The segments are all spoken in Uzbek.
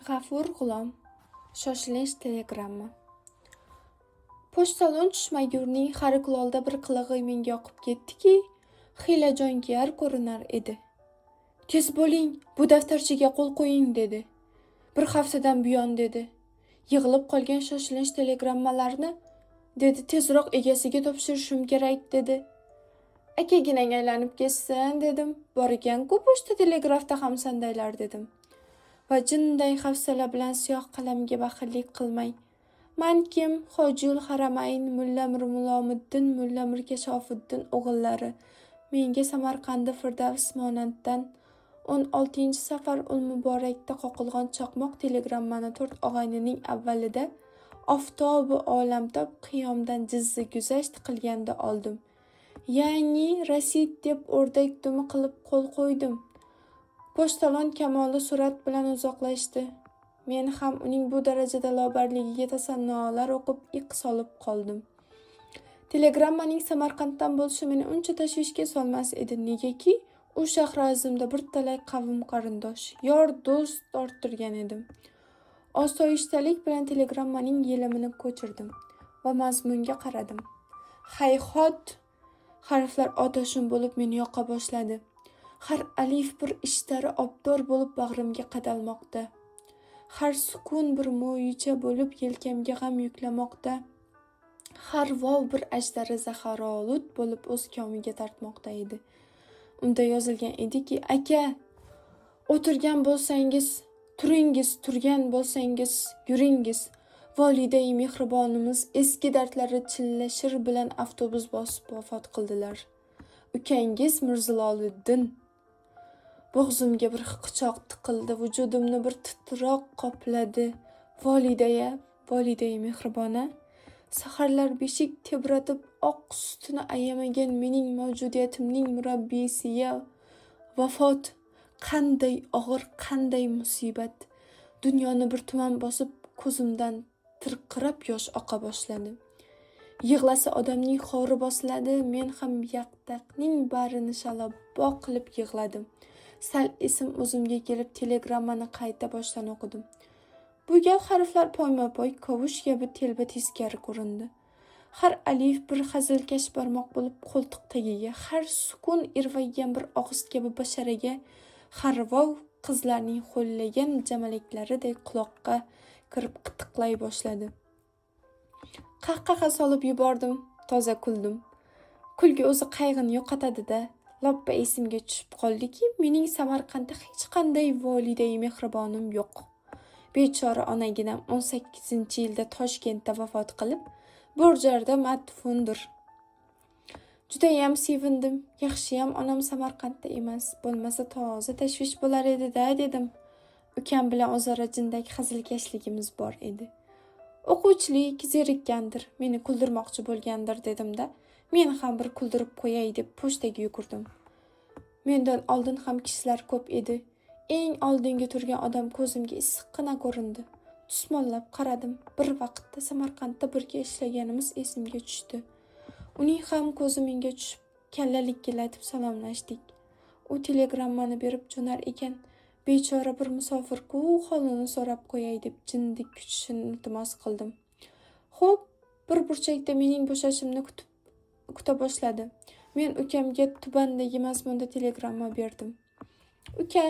G'afur G'ulom. Shoshilinch telegramma. Pochtalon tushmaygurning xarikulolda bir qilig'i menga yoqib ketdiki, xiylajonkiyar ko'rinar edi. Tez bo'ling, bu daftarchaga qo'l qo'ying dedi. Bir haftadan buyon dedi. Yig'ilib qolgan shoshilinch telegrammalarni dedi tezroq egasiga topshirishim kerak dedi. Akaginang aylanib ketsin dedim. Bor ekan-ku pochta telegrafda ham sandaylar dedim. Va jinday hafsala bilan siyoh qalamga baxillik qilmay. Man kim? Hojul Haramayn Mulla Mir Mulomiddin Mulla Mir Kashofiddin o'g'illari menga Samarqandi Firdavs monanddan 16-safar ul muborakda qoqilgan chaqmoq telegrammani 4 og'aynining avvalida oftobi olamtob qiyomdan jizzi guzasht qilganda oldim. Ya'ni rasid deb o'rdak dumi qilib qo'l qo'ydim. Pochtalon Kamoli surat bilan uzoqlashdi. Men ham uning bu darajada lobarligiga tasannolar o'qib iq solib qoldim. Telegrammaning Samarqanddan bo'lishi meni uncha tashvishga solmas edi, negaki u Shahrazimda bir talay qavm qarindosh, yor do'st orttirgan edim. Osoyishtalik bilan telegrammaning yelimini ko'chirdim va mazmunga qaradim. Hayhot, harflar otashin bo'lib meni yoqa boshladi. Har alif bir ishtari obdor bo'lib bag'rimga qadalmoqda. Har sukun bir mo'yicha bo'lib yelkamga g'am yuklamoqda. Har vov bir ajdari zaharolut bo'lib o'z komiga tortmoqda edi. Unda yozilgan ediki, aka, o'tirgan bo'lsangiz, turingiz, turgan bo'lsangiz, yuringiz. Volidai mehribonimiz eski dardlari chillashir bilan avtobus bosib vafot qildilar. Ukangiz Mirziloliddin. Bo'g'zimga bir hiqichoq tiqildi, vujudimni bir titroq qopladi. Volidai mehribona, saharlar beshik tebratib oq sutini ayamagan mening mavjudiyatimning murabbiysiya vafot. Qanday og'ir, qanday musibat. Dunyoni bir tuman bosib ko'zimdan tirqirab yosh oqa boshladi. Yig'lasa odamning xori bosiladi, men ham yaqtaqning barini shalabbo qilib yig'ladim. Sal esim o'zimga kelib telegrammani qayta boshdan o'qidim. Bu gal harflar poyma-poy kovush kabi telba teskari ko'rindi. Har alif bir hazilkash barmoq bo'lib qo'ltiq tagiga, har sukun irvaygan bir og'iz kabi basharaga, har vov qizlarning xo'llagan jamalaklaridek quloqqa kirib qitiqlay boshladi. Qahqaha solib yubordim, toza kuldim. Kulgi o'zi qayg'ini yo'qotadi-da. Loppa esimga tushib qoldiki, mening Samarqandda hech qanday volidai mehribonim yo'q. Bechora onaginam 18-yilda Toshkentda vafot qilib, Bo'rjarda madfundir. Judayam sevindim. Yaxshiyam onam Samarqandda emas, bo'lmasa toza tashvish bo'lar edi-da dedim. Ukam bilan o'zaro jindek hazilkashligimiz bor edi. O'quvchilik zerikkandir, meni kuldirmoqchi bo'lgandir dedim-da. Men ham bir kuldirib qo'yay deb pochtaga yugurdim. Mendan oldin ham kishilar ko'p edi. Eng oldinga turgan odam ko'zimga issiqqina ko'rindi. Tusmollab qaradim. Bir vaqtda Samarqandda birga ishlaganimiz esimga tushdi. Uning ham ko'zi menga tushib, kallalikkilatib salomlashdik. U telegrammani berib jo'nar ekan, bechora bir musofir-ku holini so'rab qo'yay deb jindik kutishini iltimos qildim. Xo'p, bir burchakda mening bo'shashimni kuta boshladi. Men ukamga tubandagi mazmunda telegramma berdim. Uka,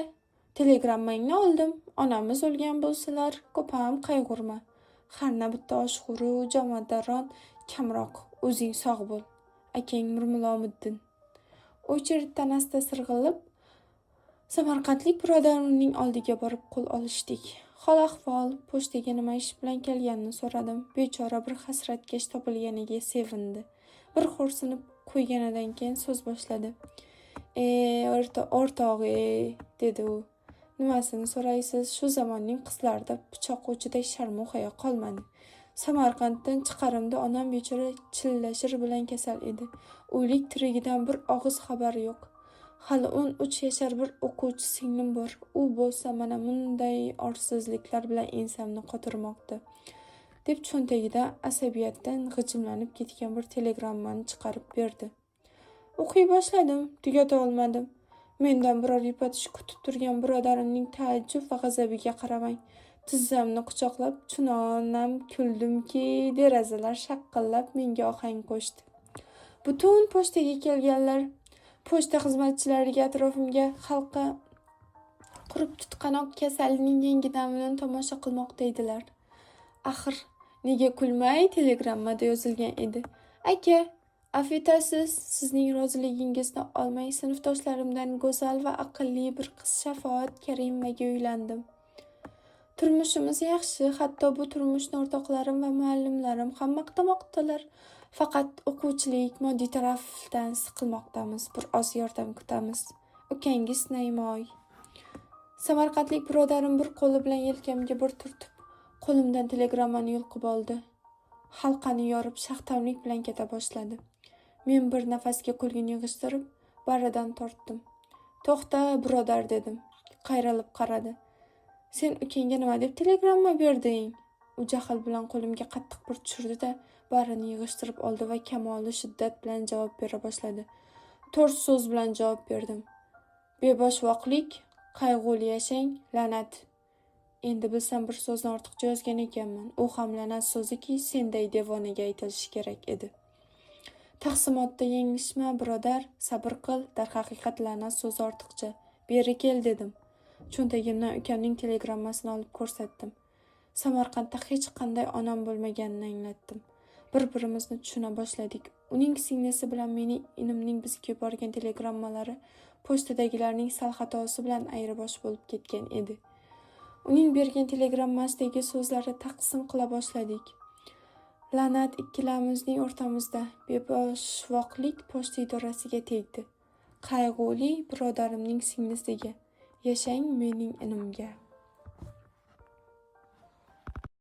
telegrammangni oldim. Onamiz o'lgan bo'lsalar, ko'p ham qayg'urma. Harna bitta oshxo'ru, jomaddaron, kamroq, o'zing sog' bo'l. Akang Mir Mulomiddin. O'chirt tanasida sirg'ilib, Samarqandlik birodarimning oldiga borib qo'l olishdik. Hol ahvol, pochtaga nima ish bilan kelganini so'radim. Bechora bir hasratkash topilganiga sevindi. Bir xo'rsinib qo'yganidan keyin so'z boshladi. O'rtog'i, dedi u. Nimasini so'raysiz? Shu zamonning qizlarida pichoq uchiday sharmuhaya qolmadi. Samarqanddan chiqarimda onam bechora chillashir bilan kasal edi. O'lik tirigidan bir og'iz xabar yo'q. Hali 13 yashar bir o'quvchi singlim bor. U bo'lsa mana bunday orsizliklar bilan ensamni qotirmoqda. Deb cho'ntagidan asabiyatdan g'ijimlanib ketgan bir telegrammani chiqarib berdi. O'qiy boshladim, tugata olmadim. Mendan biror yupatish kutib turgan birodarimning taajjub va g'azabiga qaramay, Tizzamni quchoqlab chunonam kuldimki, derazalar shaqqillab menga ohang qo'shdi. Butun pochtaga kelganlar pochta xizmatchilariga atrofimga halqa qurib tutqanoq kasalning yangi namunini tomosha qilmoqda edilar. Axir nega kulmay telegrammada yozilgan edi. Aka, afv etasiz, sizning roziligingizni olmay sinfdoshlarimdan go'zal va aqlli bir qiz Shafoat Karimaga uylandim. Turmushimiz yaxshi, hatto bu turmushni o'rtoqlarim va muallimlarim ham maqtamoqdalar. Faqat o'quvchilik moddiy tarafdan siqilmoqdamiz. Bir oz yordam kutamiz. Ukangiz Naymoy. Samarqandlik birodarim bir qo'li bilan yelkamga bir turtib, qo'limdan telegrammani yulqib oldi. Halqani yorib shaxtamlik bilan keta boshladi. Men bir nafasga qo'lgin yig'ishtirib, baridan tortdim. To'xta, birodar dedim. Qayrilib qaradi. Sen ukangga nima deb telegramma berding? U jahl bilan qo'limga qattiq bir tushirdi-da, barini yig'ishtirib oldi va kamoli shiddat bilan javob bera boshladi. 4 so'z bilan javob berdim. Beboshvoqlik, qayg'uli yashang, la'nat. Endi bilsam bir so'zni ortiqcha yozgan ekanman. U ham la'nat so'ziki, senday devonaga aytilishi kerak edi. Taqsimotda yanglishma, birodar, sabr qil, darhaqiqat la'nat so'zi ortiqcha. Beri kel dedim. Cho'ntagimdan ukamning telegrammasini olib ko'rsatdim. Samarqandda hech qanday onam bo'lmaganini anglatdim. Bir-birimizni tushuna boshladik. Uning singlisi bilan mening inimning bizga yuborgan telegrammalari pochtadagilarning sal xatosi bilan ayrbosh bo'lib ketgan edi. Uning bergan telegrammasidagi so'zlarni taqsim qila boshladik. La'nat ikkilamizning o'rtamizda. Beboshvoqlik pochta idorasiga tegdi. Qayg'uli birodarimning singlisiga. Yashang mening inimga.